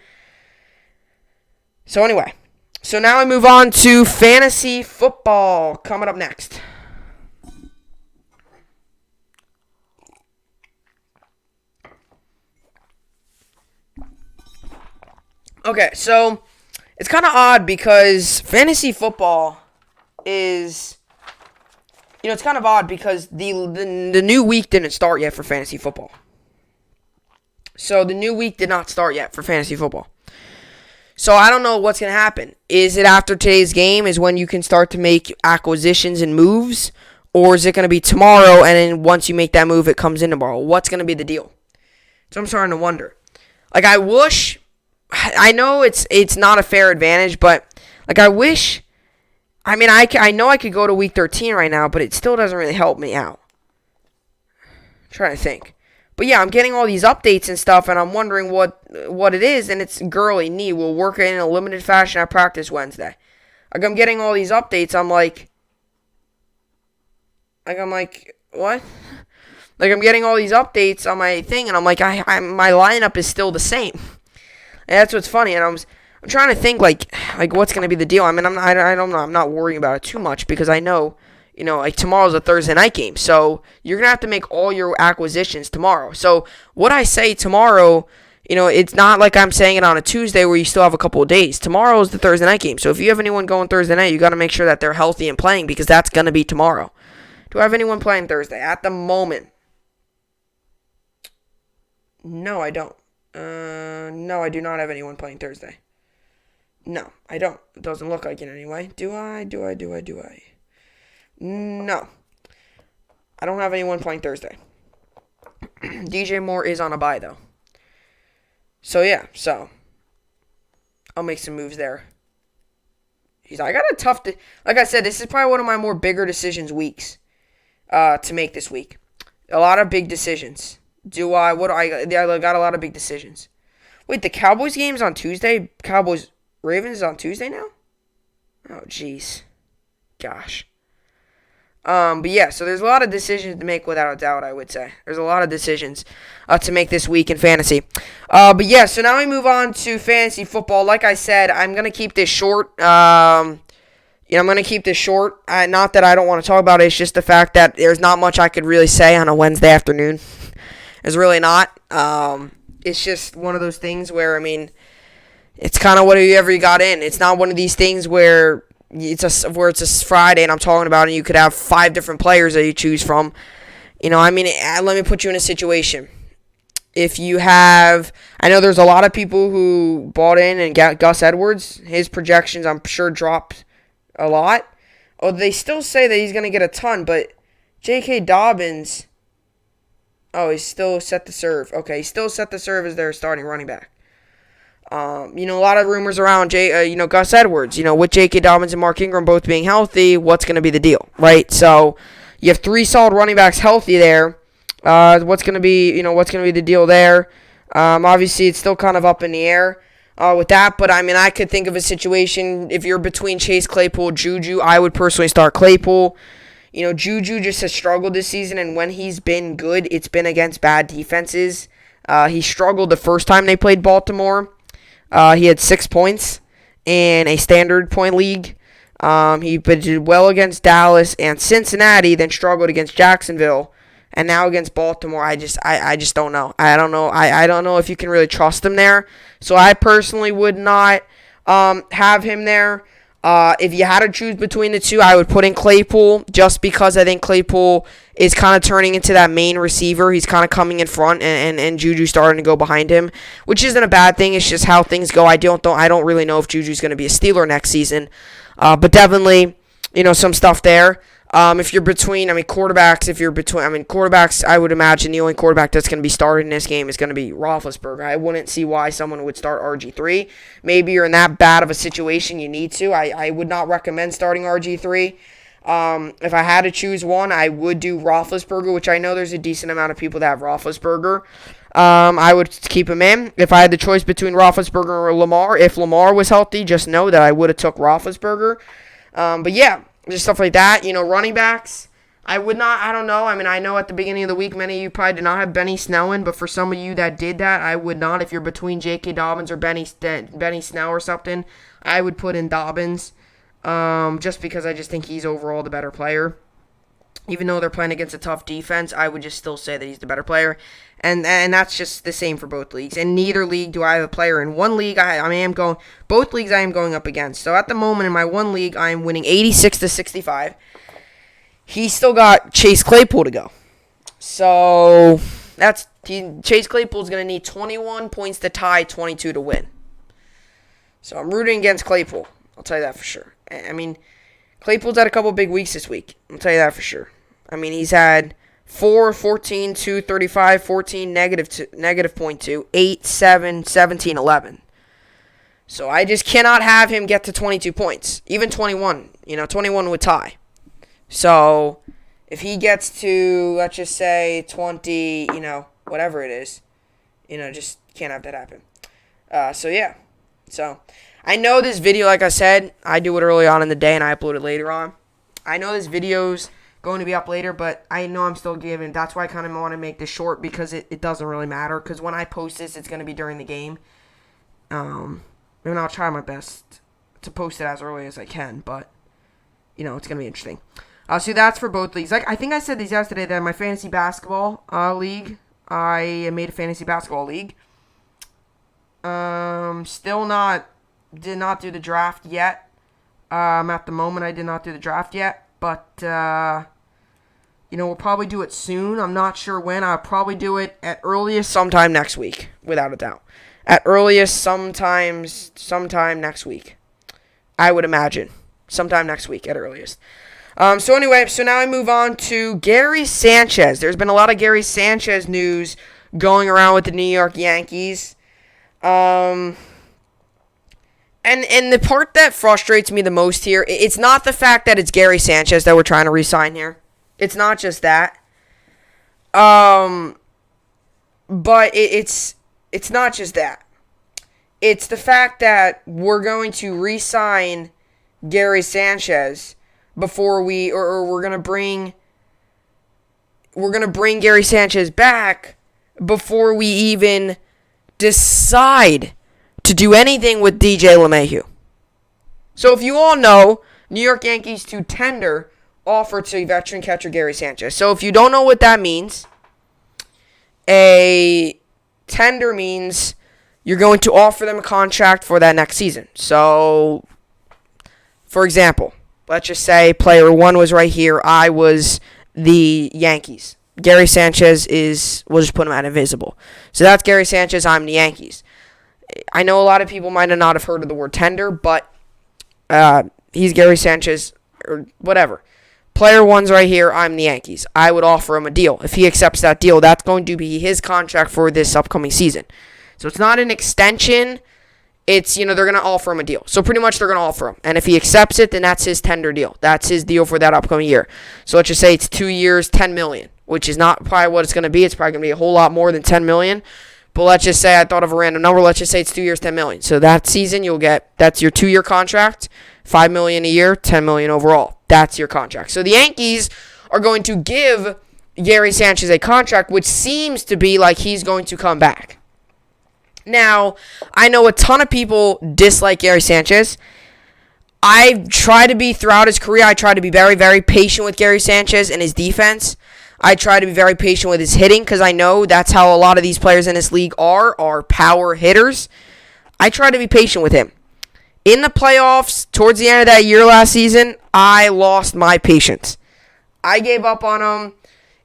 So anyway, so now I move on to fantasy football coming up next. Okay, so... it's kind of odd because fantasy football is, it's kind of odd because the new week didn't start yet for fantasy football. So the new week did not start yet for fantasy football. So I don't know what's going to happen. Is it after today's game is when you can start to make acquisitions and moves? Or is it going to be tomorrow and then once you make that move, it comes in tomorrow? What's going to be the deal? So I'm starting to wonder. Like I know it's not a fair advantage, but I wish I mean, I know I could go to week 13 right now, but it still doesn't really help me out. I'm trying to think. But yeah, I'm getting all these updates and stuff, and I'm wondering what it is, and it's girly knee will work in a limited fashion at practice Wednesday. Like, I'm getting all these updates, I'm like, what? Like, I'm getting all these updates on my thing, and I'm like, my lineup is still the same. And that's what's funny, and I'm trying to think, like what's going to be the deal. I mean, I don't know. I'm not worrying about it too much because I know, like tomorrow's a Thursday night game. So you're going to have to make all your acquisitions tomorrow. So what I say tomorrow, it's not like I'm saying it on a Tuesday where you still have a couple of days. Tomorrow is the Thursday night game. So if you have anyone going Thursday night, you got to make sure that they're healthy and playing because that's going to be tomorrow. Do I have anyone playing Thursday? At the moment, no, I don't. No, I do not have anyone playing Thursday. No, I don't. It doesn't look like it anyway. Do I? No. I don't have anyone playing Thursday. DJ Moore is on a bye, though. So, yeah. I'll make some moves there. I got a tough... like I said, this is probably one of my more bigger decisions weeks to make this week. A lot of big decisions. I got a lot of big decisions. Wait, the Cowboys game's on Tuesday? Ravens is on Tuesday now? Oh, jeez. Gosh. But yeah, so there's a lot of decisions to make without a doubt, I would say. There's a lot of decisions to make this week in fantasy. But yeah, so now we move on to fantasy football. Like I said, I'm going to keep this short. I'm going to keep this short. Not that I don't want to talk about it. It's just the fact that there's not much I could really say on a Wednesday afternoon. There's really not. It's just one of those things where, I mean, it's kind of whatever you got in. It's not one of these things where it's a Friday and I'm talking about it and you could have 5 different players that you choose from. Let me put you in a situation. If you have, I know there's a lot of people who bought in and got Gus Edwards. His projections, I'm sure, dropped a lot. Oh, they still say that he's going to get a ton, but J.K. Dobbins, he's still set to serve. Okay, he's still set to serve as their starting running back. A lot of rumors around Gus Edwards, with J.K. Dobbins and Mark Ingram both being healthy, what's going to be the deal, right? So you have 3 solid running backs healthy there. What's going to be the deal there? Obviously, it's still kind of up in the air with that, but I mean, I could think of a situation if you're between Chase Claypool, Juju. I would personally start Claypool. Juju just has struggled this season, and when he's been good, it's been against bad defenses. He struggled the first time they played Baltimore. He had 6 points in a standard point league. He did well against Dallas and Cincinnati, then struggled against Jacksonville, and now against Baltimore. I just don't know. I don't know. I don't know if you can really trust him there. So I personally would not have him there. If you had to choose between the two, I would put in Claypool just because I think Claypool is kind of turning into that main receiver. He's kind of coming in front and Juju starting to go behind him, which isn't a bad thing. It's just how things go. I don't really know if Juju's going to be a Steeler next season, but definitely, some stuff there. If you're between, quarterbacks, I would imagine the only quarterback that's going to be started in this game is going to be Roethlisberger. I wouldn't see why someone would start RG3. Maybe you're in that bad of a situation you need to. I would not recommend starting RG3. If I had to choose one, I would do Roethlisberger, which I know there's a decent amount of people that have Roethlisberger. I would keep him in. If I had the choice between Roethlisberger or Lamar, if Lamar was healthy, just know that I would have took Roethlisberger. But yeah. Just stuff like that. Running backs, I would not, I don't know. I mean, I know at the beginning of the week, many of you probably did not have Benny Snell in, but for some of you that did that, I would not. If you're between J.K. Dobbins or Benny Snell or something, I would put in Dobbins, just because I just think he's overall the better player. Even though they're playing against a tough defense, I would just still say that he's the better player. And that's just the same for both leagues. In neither league do I have a player. In one league, both leagues I am going up against. So at the moment, in my one league, I am winning 86-65. He's still got Chase Claypool to go. So Chase Claypool is going to need 21 points to tie, 22 to win. So I'm rooting against Claypool. I'll tell you that for sure. I mean, Claypool's had a couple big weeks this week. I'll tell you that for sure. I mean, he's had 4, 14, 2, 35, 14, negative 0.2, 8, 7, 17, 11. So I just cannot have him get to 22 points. Even 21. 21 would tie. So if he gets to, let's just say, 20, whatever it is, just can't have that happen. Yeah. So I know this video, like I said, I do it early on in the day and I upload it later on. I know this video's going to be up later, but I know I'm still giving. That's why I kind of want to make this short because it doesn't really matter. Because when I post this, it's going to be during the game. And I'll try my best to post it as early as I can, but, it's going to be interesting. So that's for both leagues. Like I think I said these yesterday that in my fantasy basketball league, I made a fantasy basketball league. Did not do the draft yet. At the moment, I did not do the draft yet, but, we'll probably do it soon. I'm not sure when. I'll probably do it at earliest sometime next week, without a doubt. At earliest, sometime next week. I would imagine. Sometime next week at earliest. So now I move on to Gary Sanchez. There's been a lot of Gary Sanchez news going around with the New York Yankees. And the part that frustrates me the most here, it's not the fact that it's Gary Sanchez that we're trying to re-sign here. It's not just that. But it's not just that. It's the fact that we're going to re-sign Gary Sanchez before we're going to bring Gary Sanchez back before we even decide to do anything with DJ LeMahieu. So if you all know, New York Yankees to tender offer to veteran catcher Gary Sanchez. So if you don't know what that means, a tender means you're going to offer them a contract for that next season. So, for example, let's just say player 1 was right here. I was the Yankees. Gary Sanchez we'll just put him at invisible. So that's Gary Sanchez. I'm the Yankees. I know a lot of people might not have heard of the word tender, but he's Gary Sanchez or whatever. Player 1's right here. I'm the Yankees. I would offer him a deal. If he accepts that deal, that's going to be his contract for this upcoming season. So it's not an extension. It's, they're going to offer him a deal. So pretty much they're going to offer him. And if he accepts it, then that's his tender deal. That's his deal for that upcoming year. So let's just say it's 2 years, $10 million, which is not probably what it's going to be. It's probably going to be a whole lot more than $10 million. But let's just say I thought of a random number. Let's just say it's 2 years, $10 million. So that season that's your 2-year contract, $5 million a year, $10 million overall. That's your contract. So the Yankees are going to give Gary Sanchez a contract, which seems to be like he's going to come back. Now, I know a ton of people dislike Gary Sanchez. Throughout his career, I try to be very, very patient with Gary Sanchez and his defense. I try to be very patient with his hitting because I know that's how a lot of these players in this league are power hitters. I try to be patient with him. In the playoffs, towards the end of that year last season, I lost my patience. I gave up on him.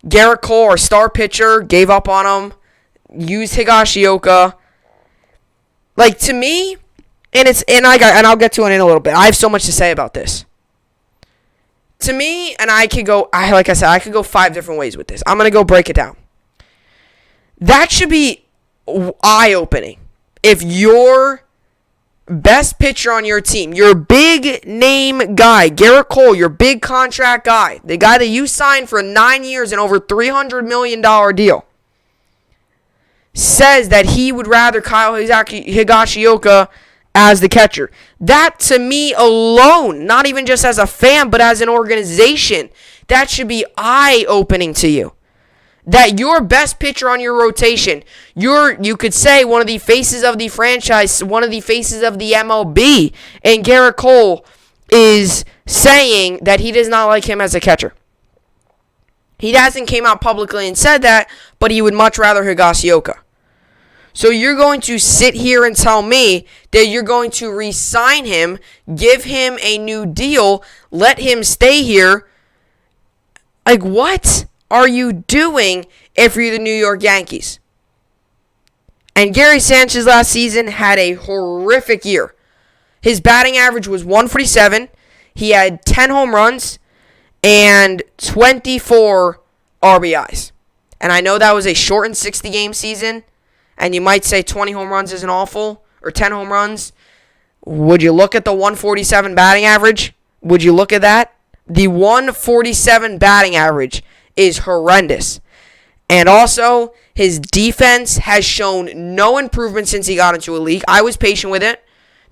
Garrett Cole, our star pitcher, gave up on him. Used Higashioka. Like, to me, and I'll get to it in a little bit. I have so much to say about this. To me, and I could go 5 different ways with this. I'm going to go break it down. That should be eye-opening. If your best pitcher on your team, your big-name guy, Garrett Cole, your big contract guy, the guy that you signed for 9 years and over $300 million deal, says that he would rather Kyle Higashioka as the catcher. That, to me alone, not even just as a fan, but as an organization, that should be eye-opening to you. That your best pitcher on your rotation, you could say one of the faces of the franchise, one of the faces of the MLB, and Garrett Cole is saying that he does not like him as a catcher. He hasn't came out publicly and said that, but he would much rather Higashioka. So you're going to sit here and tell me that you're going to re-sign him, give him a new deal, let him stay here. Like, what are you doing if you're the New York Yankees? And Gary Sanchez last season had a horrific year. His batting average was 147. He had 10 home runs and 24 RBIs. And I know that was a shortened 60-game season. And you might say 20 home runs isn't awful, or 10 home runs. Would you look at the 147 batting average? Would you look at that? The 147 batting average is horrendous. And also, his defense has shown no improvement since he got into a league. I was patient with it.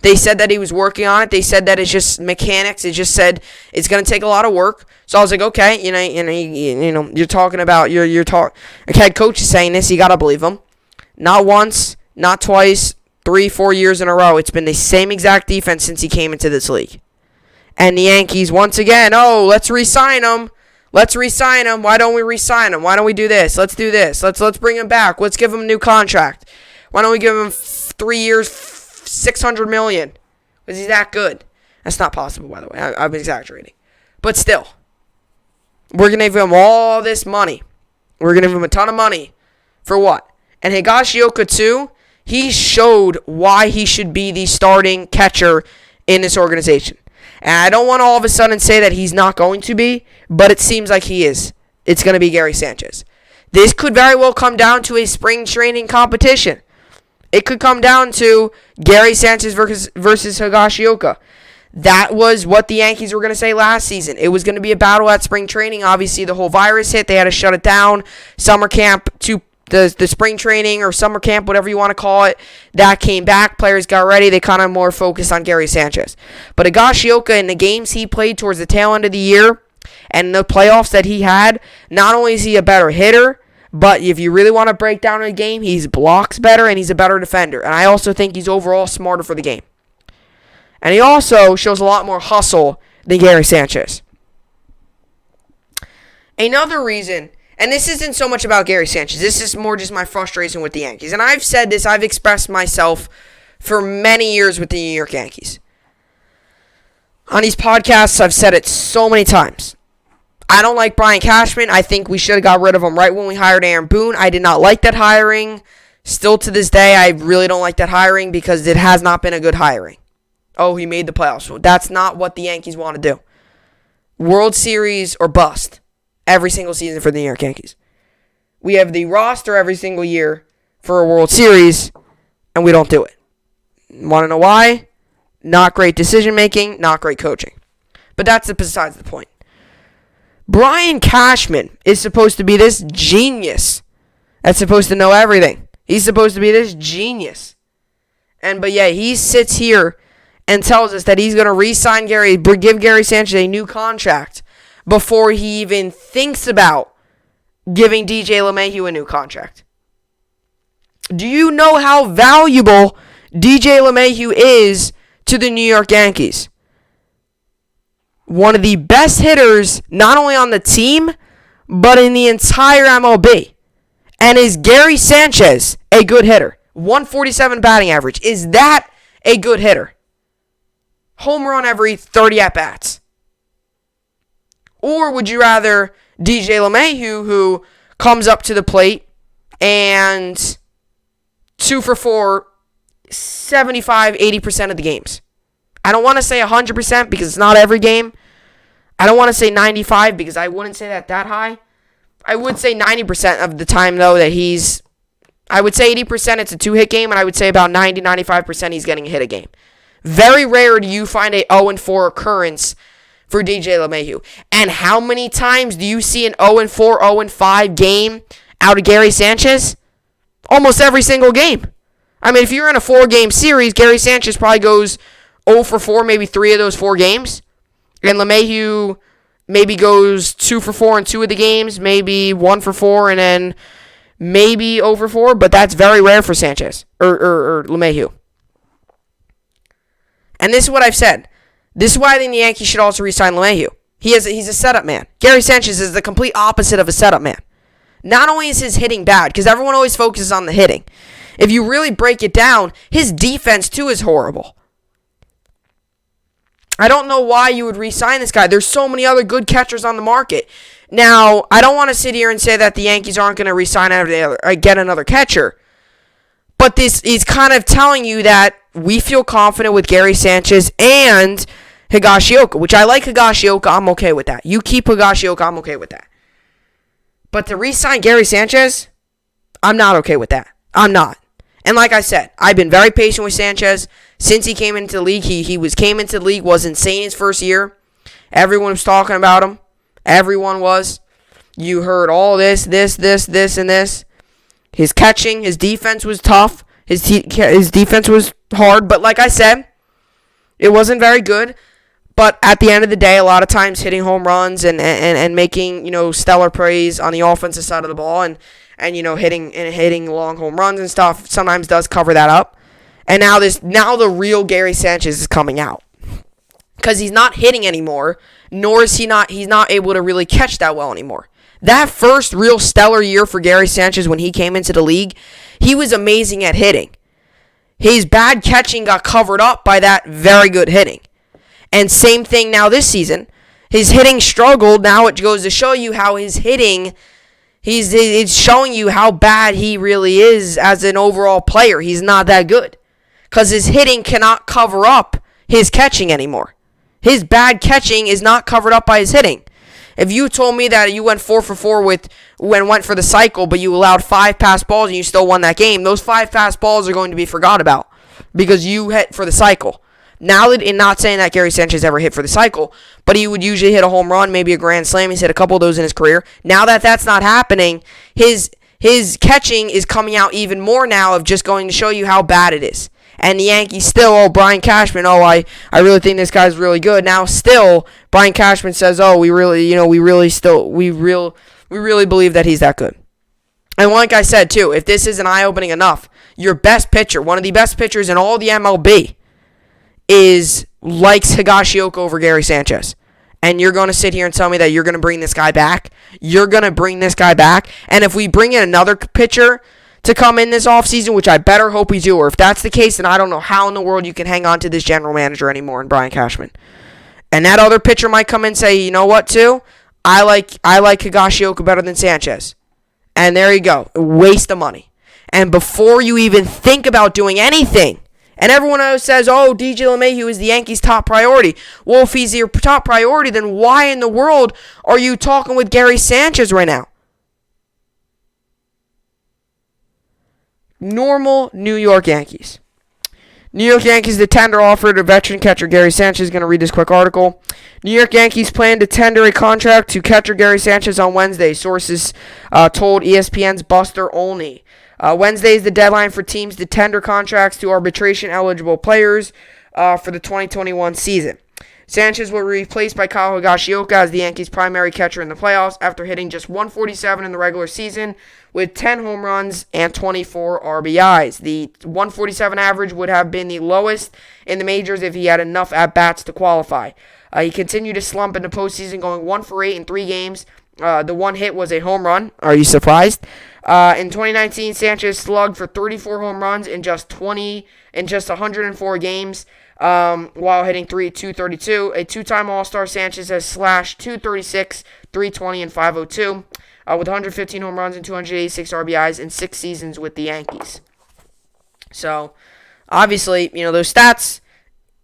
They said that he was working on it. They said that it's just mechanics. It just said it's going to take a lot of work. So I was like, okay, you're talking about a head coach is saying this. You got to believe him. Not once, not twice, 3-4 years in a row. It's been the same exact defense since he came into this league. And the Yankees, once again, let's re-sign him. Let's re-sign him. Why don't we re-sign him? Why don't we do this? Let's do this. Let's bring him back. Let's give him a new contract. Why don't we give him 3 years, $600 million? Because he's that good. That's not possible, by the way. I'm exaggerating. But still, we're going to give him all this money. We're going to give him a ton of money. For what? And Higashioka, too, he showed why he should be the starting catcher in this organization. And I don't want to all of a sudden say that he's not going to be, but it seems like he is. It's going to be Gary Sanchez. This could very well come down to a spring training competition. It could come down to Gary Sanchez versus Higashioka. That was what the Yankees were going to say last season. It was going to be a battle at spring training. Obviously, the whole virus hit. They had to shut it down. Summer camp to the spring training or summer camp, whatever you want to call it, that came back. Players got ready. They kind of more focused on Gary Sanchez. But Higashioka, in the games he played towards the tail end of the year and the playoffs that he had, not only is he a better hitter, but if you really want to break down a game, he blocks better and he's a better defender. And I also think he's overall smarter for the game. And he also shows a lot more hustle than Gary Sanchez. Another reason, and this isn't so much about Gary Sanchez, this is more just my frustration with the Yankees. And I've said this, I've expressed myself for many years with the New York Yankees. On these podcasts, I've said it so many times. I don't like Brian Cashman. I think we should have got rid of him right when we hired Aaron Boone. I did not like that hiring. Still to this day, I really don't like that hiring because it has not been a good hiring. Oh, he made the playoffs. That's not what the Yankees want to do. World Series or bust every single season for the New York Yankees. We have the roster every single year for a World Series, and we don't do it. Want to know why? Not great decision-making, not great coaching. But that's besides the point. Brian Cashman is supposed to be this genius that's supposed to know everything. He's supposed to be this genius. But yeah, he sits here and tells us that he's going to re-sign give Gary Sanchez a new contract before he even thinks about giving DJ LeMahieu a new contract. Do you know how valuable DJ LeMahieu is to the New York Yankees? One of the best hitters, not only on the team, but in the entire MLB. And is Gary Sanchez a good hitter? 147 batting average. Is that a good hitter? Home run every 30 at-bats. Or would you rather DJ LeMahieu, who comes up to the plate and 2 for 4, 75, 80% of the games? I don't want to say 100% because it's not every game. I don't want to say 95 because I wouldn't say that high. I would say 90% of the time, though, that I would say 80% it's a 2-hit game, and I would say about 90-95% he's getting a hit a game. Very rare do you find a 0-4 occurrence for DJ LeMahieu. And how many times do you see an 0-4, 0-5 game out of Gary Sanchez? Almost every single game. I mean, if you're in a 4-game series, Gary Sanchez probably goes 0 for 4, maybe 3 of those 4 games. And LeMahieu maybe goes 2 for 4 in 2 of the games, maybe 1 for 4, and then maybe 0 for 4. But that's very rare for Sanchez or LeMahieu. And this is what I've said. This is why I think the Yankees should also re-sign LeMahieu. He's a setup man. Gary Sanchez is the complete opposite of a setup man. Not only is his hitting bad, because everyone always focuses on the hitting. If you really break it down, his defense too is horrible. I don't know why you would re-sign this guy. There's so many other good catchers on the market. Now, I don't want to sit here and say that the Yankees aren't going to re-sign get another catcher. But this is kind of telling you that we feel confident with Gary Sanchez and Higashioka, which I like Higashioka. I'm okay with that. You keep Higashioka, I'm okay with that. But to re-sign Gary Sanchez, I'm not okay with that. I'm not. And like I said, I've been very patient with Sanchez Since he came into the league, came into the league, was insane his first year. Everyone was talking about him. Everyone was. You heard all this, and this. His catching, his defense was tough. His defense was hard, but like I said, it wasn't very good. But at the end of the day, a lot of times hitting home runs and making, stellar plays on the offensive side of the ball and hitting long home runs and stuff sometimes does cover that up. And now the real Gary Sanchez is coming out. Because he's not hitting anymore, nor is he's not able to really catch that well anymore. That first real stellar year for Gary Sanchez when he came into the league, he was amazing at hitting. His bad catching got covered up by that very good hitting. And same thing now this season. His hitting struggled. Now it goes to show you how his hitting, it's showing you how bad he really is as an overall player. He's not that good. Because his hitting cannot cover up his catching anymore. His bad catching is not covered up by his hitting. If you told me that you went 4 for 4 went for the cycle, but you allowed 5 pass balls and you still won that game, those 5 pass balls are going to be forgot about because you hit for the cycle. Now, and not saying that Gary Sanchez ever hit for the cycle, but he would usually hit a home run, maybe a grand slam. He's hit a couple of those in his career. Now that that's not happening, his catching is coming out even more now of just going to show you how bad it is. And the Yankees still, Brian Cashman, I really think this guy's really good. Now still, Brian Cashman says, we really believe that he's that good. And like I said too, if this isn't eye-opening enough, your best pitcher, one of the best pitchers in all the MLB, likes Higashioka over Gary Sanchez. And you're going to sit here and tell me that you're going to bring this guy back? You're going to bring this guy back? And if we bring in another pitcher to come in this offseason, which I better hope we do, or if that's the case, then I don't know how in the world you can hang on to this general manager anymore in Brian Cashman. And that other pitcher might come in and say, you know what, too? I like Higashioka better than Sanchez. And there you go. A waste of money. And before you even think about doing anything, and everyone else says, DJ LeMahieu is the Yankees' top priority. Well, if he's your top priority, then why in the world are you talking with Gary Sanchez right now? Normal New York Yankees. New York Yankees, the tender offer to veteran catcher Gary Sanchez. Going to read this quick article. New York Yankees plan to tender a contract to catcher Gary Sanchez on Wednesday. Sources told ESPN's Buster Olney. Wednesday is the deadline for teams to tender contracts to arbitration-eligible players for the 2021 season. Sanchez will be replaced by Kyle Higashioka as the Yankees' primary catcher in the playoffs after hitting just 147 in the regular season with 10 home runs and 24 RBIs. The 147 average would have been the lowest in the majors if he had enough at-bats to qualify. He continued to slump in the postseason, going 1 for 8 in 3 games. The one hit was a home run. Are you surprised? In 2019, Sanchez slugged for 34 home runs in just 104 games. While hitting 232. A two-time All-Star, Sanchez has slashed 236, 320, and 502 with 115 home runs and 286 RBIs in 6 seasons with the Yankees. So, obviously, those stats,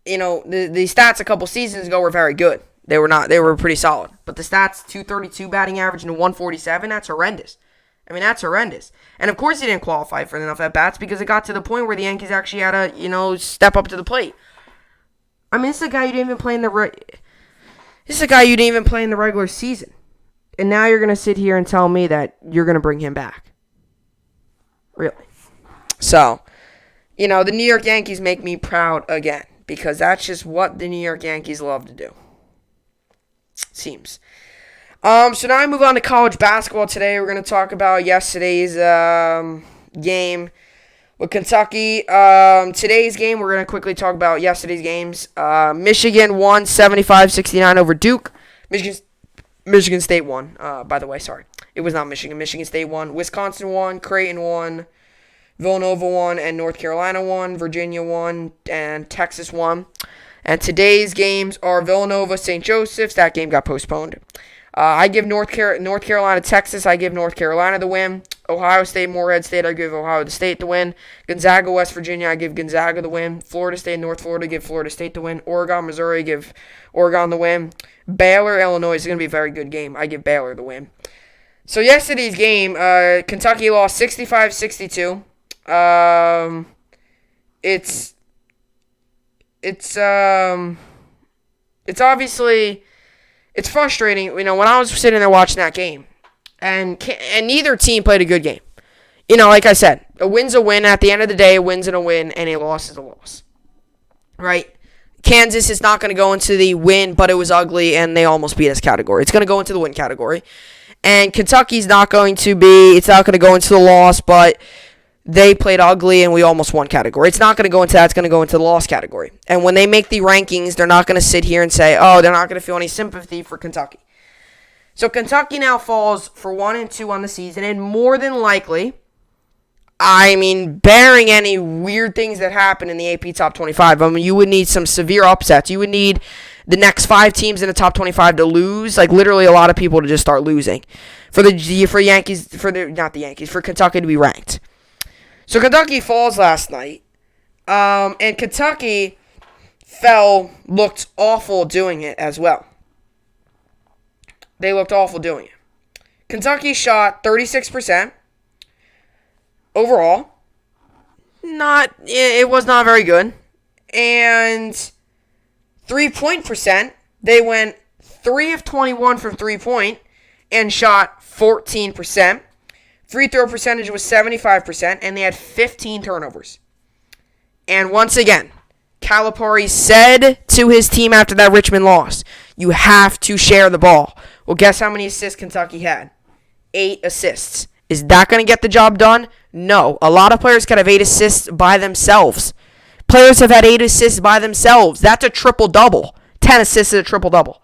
the stats a couple seasons ago were very good. They were pretty solid. But the stats, 232 batting average and 147, that's horrendous. That's horrendous. And, of course, he didn't qualify for enough at-bats because it got to the point where the Yankees actually had to, step up to the plate. This is a guy you didn't even play in the regular season. And now you're going to sit here and tell me that you're going to bring him back. Really. So, the New York Yankees make me proud again because that's just what the New York Yankees love to do. Seems. So now I move on to college basketball today. We're going to talk about yesterday's game with Kentucky. Today's game, we're going to quickly talk about yesterday's games. Michigan won 75-69 over Duke. Michigan State won, by the way, sorry. It was not Michigan. Michigan State won. Wisconsin won. Creighton won. Villanova won. And North Carolina won. Virginia won. And Texas won. And today's games are Villanova, St. Joseph's. That game got postponed. I give North Carolina, Texas. I give North Carolina the win. Ohio State, Morehead State. I give Ohio State the win. Gonzaga, West Virginia. I give Gonzaga the win. Florida State, North Florida. Give Florida State the win. Oregon, Missouri. Give Oregon the win. Baylor, Illinois is going to be a very good game. I give Baylor the win. So yesterday's game, Kentucky lost 65-62. it's obviously it's frustrating. When I was sitting there watching that game, and neither team played a good game. Like I said, a win's a win. At the end of the day, a win's a win, and a loss is a loss. Right? Kansas is not going to go into the win, but it was ugly, and they almost beat us category. It's going to go into the win category. And Kentucky's not going to go into the loss, but they played ugly, and we almost won category. It's not going to go into that. It's going to go into the loss category. And when they make the rankings, they're not going to sit here and say, oh, they're not going to feel any sympathy for Kentucky. So Kentucky now falls for 1-2 on the season, and more than likely, bearing any weird things that happen in the AP Top 25, you would need some severe upsets. You would need the next 5 teams in the Top 25 to lose, like literally a lot of people to just start losing, for Kentucky to be ranked. So Kentucky falls last night, and Kentucky looked awful doing it as well. They looked awful doing it. Kentucky shot 36%. Overall, it was not very good. And 3-point percent, they went 3 of 21 from 3-point and shot 14%. Free throw percentage was 75%, and they had 15 turnovers. And once again, Calipari said to his team after that Richmond loss, you have to share the ball. Well, guess how many assists Kentucky had? 8 assists. Is that going to get the job done? No. A lot of players could have 8 assists by themselves. Players have had 8 assists by themselves. That's a triple-double. 10 assists is a triple-double.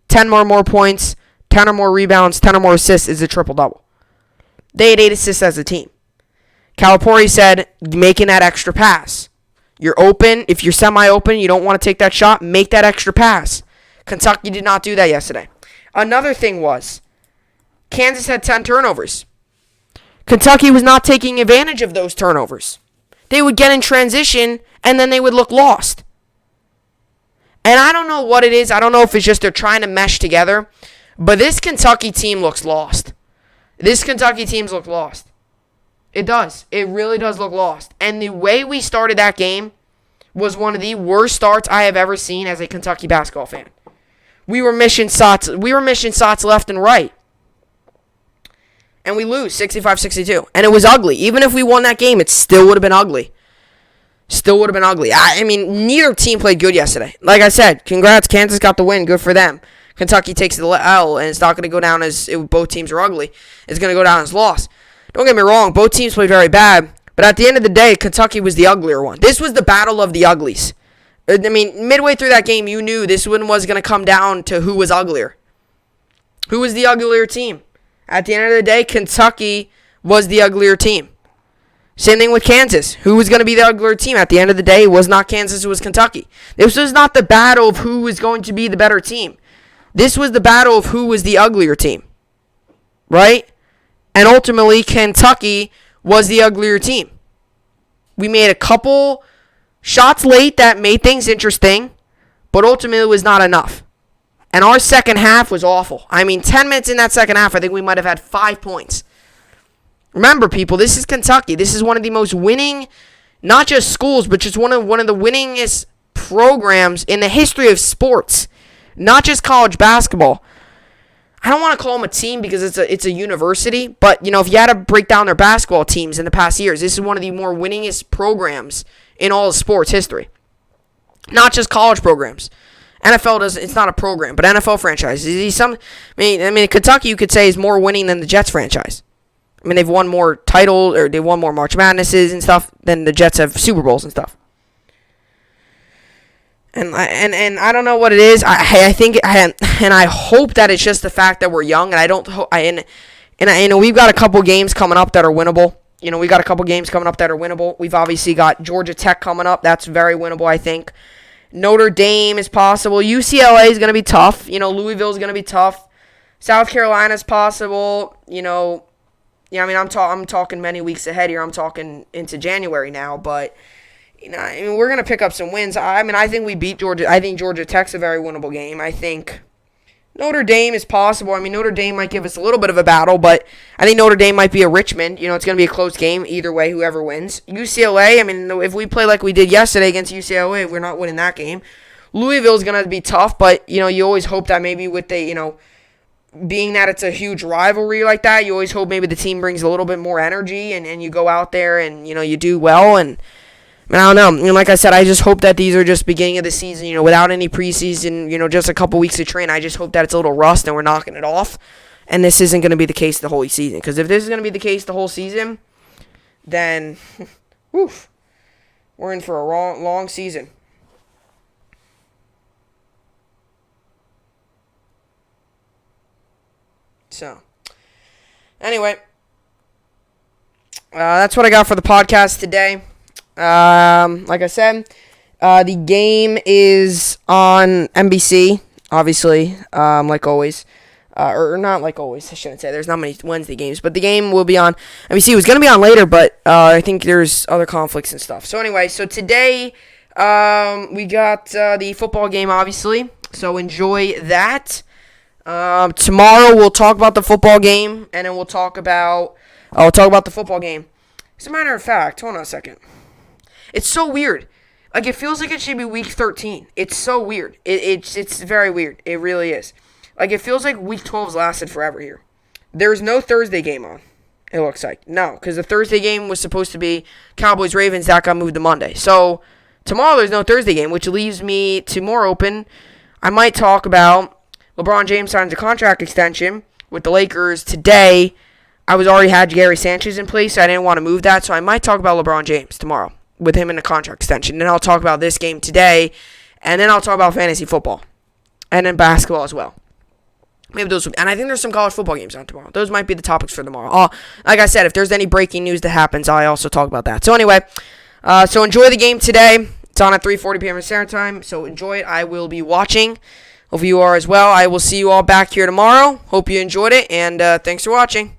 10 or more points, 10 or more rebounds, 10 or more assists is a triple-double. They had 8 assists as a team. Calipari said, making that extra pass. You're open. If you're semi-open, you don't want to take that shot, make that extra pass. Kentucky did not do that yesterday. Another thing was, Kansas had 10 turnovers. Kentucky was not taking advantage of those turnovers. They would get in transition, and then they would look lost. And I don't know what it is. I don't know if it's just they're trying to mesh together. But this Kentucky team looks lost. This Kentucky team's look lost. It does. It really does look lost. And the way we started that game was one of the worst starts I have ever seen as a Kentucky basketball fan. We were missing shots left and right. And we lose 65-62. And it was ugly. Even if we won that game, it still would have been ugly. Neither team played good yesterday. Like I said, congrats. Kansas got the win. Good for them. Kentucky takes the L, and it's not going to go down as both teams are ugly. It's going to go down as loss. Don't get me wrong. Both teams played very bad. But at the end of the day, Kentucky was the uglier one. This was the battle of the uglies. Midway through that game, you knew this one was going to come down to who was uglier. Who was the uglier team? At the end of the day, Kentucky was the uglier team. Same thing with Kansas. Who was going to be the uglier team? At the end of the day, it was not Kansas, it was Kentucky. This was not the battle of who was going to be the better team. This was the battle of who was the uglier team. Right? And ultimately, Kentucky was the uglier team. We made a couple shots late that made things interesting, but ultimately it was not enough. And our second half was awful. 10 minutes in that second half, I think we might have had 5 points. Remember, people, this is Kentucky. This is one of the most winning, not just schools, but just one of the winningest programs in the history of sports. Not just college basketball. I don't want to call them a team because it's a university, but if you had to break down their basketball teams in the past years, this is one of the more winningest programs in all of sports history. Not just college programs. NFL it's not a program, but NFL franchises. Kentucky, you could say, is more winning than the Jets franchise. They've won more titles, or they've won more March Madnesses and stuff than the Jets have Super Bowls and stuff. And I don't know what it is. I think I hope that it's just the fact that we're young, and I don't we've got a couple games coming up that are winnable. We've obviously got Georgia Tech coming up. That's very winnable, I think. Notre Dame is possible. UCLA is going to be tough. Louisville is going to be tough. South Carolina is possible. I'm talking many weeks ahead here. I'm talking into January now, but we're going to pick up some wins. I think we beat Georgia. I think Georgia Tech's a very winnable game. I think Notre Dame is possible. I mean, Notre Dame might give us a little bit of a battle, but I think Notre Dame might be a Richmond. It's going to be a close game either way, whoever wins. UCLA, I mean, if we play like we did yesterday against UCLA, we're not winning that game. Louisville's going to be tough, but, you always hope that maybe with the, being that it's a huge rivalry like that, you always hope maybe the team brings a little bit more energy and you go out there and, you do well. And I don't know. Like I said, I just hope that these are just beginning of the season, without any preseason, just a couple weeks of training. I just hope that it's a little rust and we're knocking it off. And this isn't going to be the case the whole season. Because if this is going to be the case the whole season, then woof, we're in for a long season. So, anyway, that's what I got for the podcast today. Like I said, the game is on NBC, obviously, like always. Or not like always, I shouldn't say. There's not many Wednesday games, but the game will be on NBC. It was going to be on later, but I think there's other conflicts and stuff. So anyway, today we got the football game, obviously. So enjoy that. Tomorrow we'll talk about the football game, and then we'll talk about the football game. As a matter of fact, hold on a second. It's so weird. Like, it feels like it should be week 13. It's so weird. It's very weird. It really is. Like, it feels like week 12's lasted forever here. There's no Thursday game on, it looks like. No, because the Thursday game was supposed to be Cowboys-Ravens. That got moved to Monday. So, tomorrow there's no Thursday game, which leaves me to more open. I might talk about LeBron James signs a contract extension with the Lakers today. I already had Gary Sanchez in place, so I didn't want to move that. So I might talk about LeBron James tomorrow with him in a contract extension. Then I'll talk about this game today, and then I'll talk about fantasy football, and then basketball as well. Maybe those, and I think there's some college football games on tomorrow. Those might be the topics for tomorrow. Like I said, if there's any breaking news that happens, I also talk about that. So anyway, so enjoy the game today. It's on at 3:40 p.m. Standard Time, so enjoy it. I will be watching. Hope you are as well. I will see you all back here tomorrow. Hope you enjoyed it, and thanks for watching.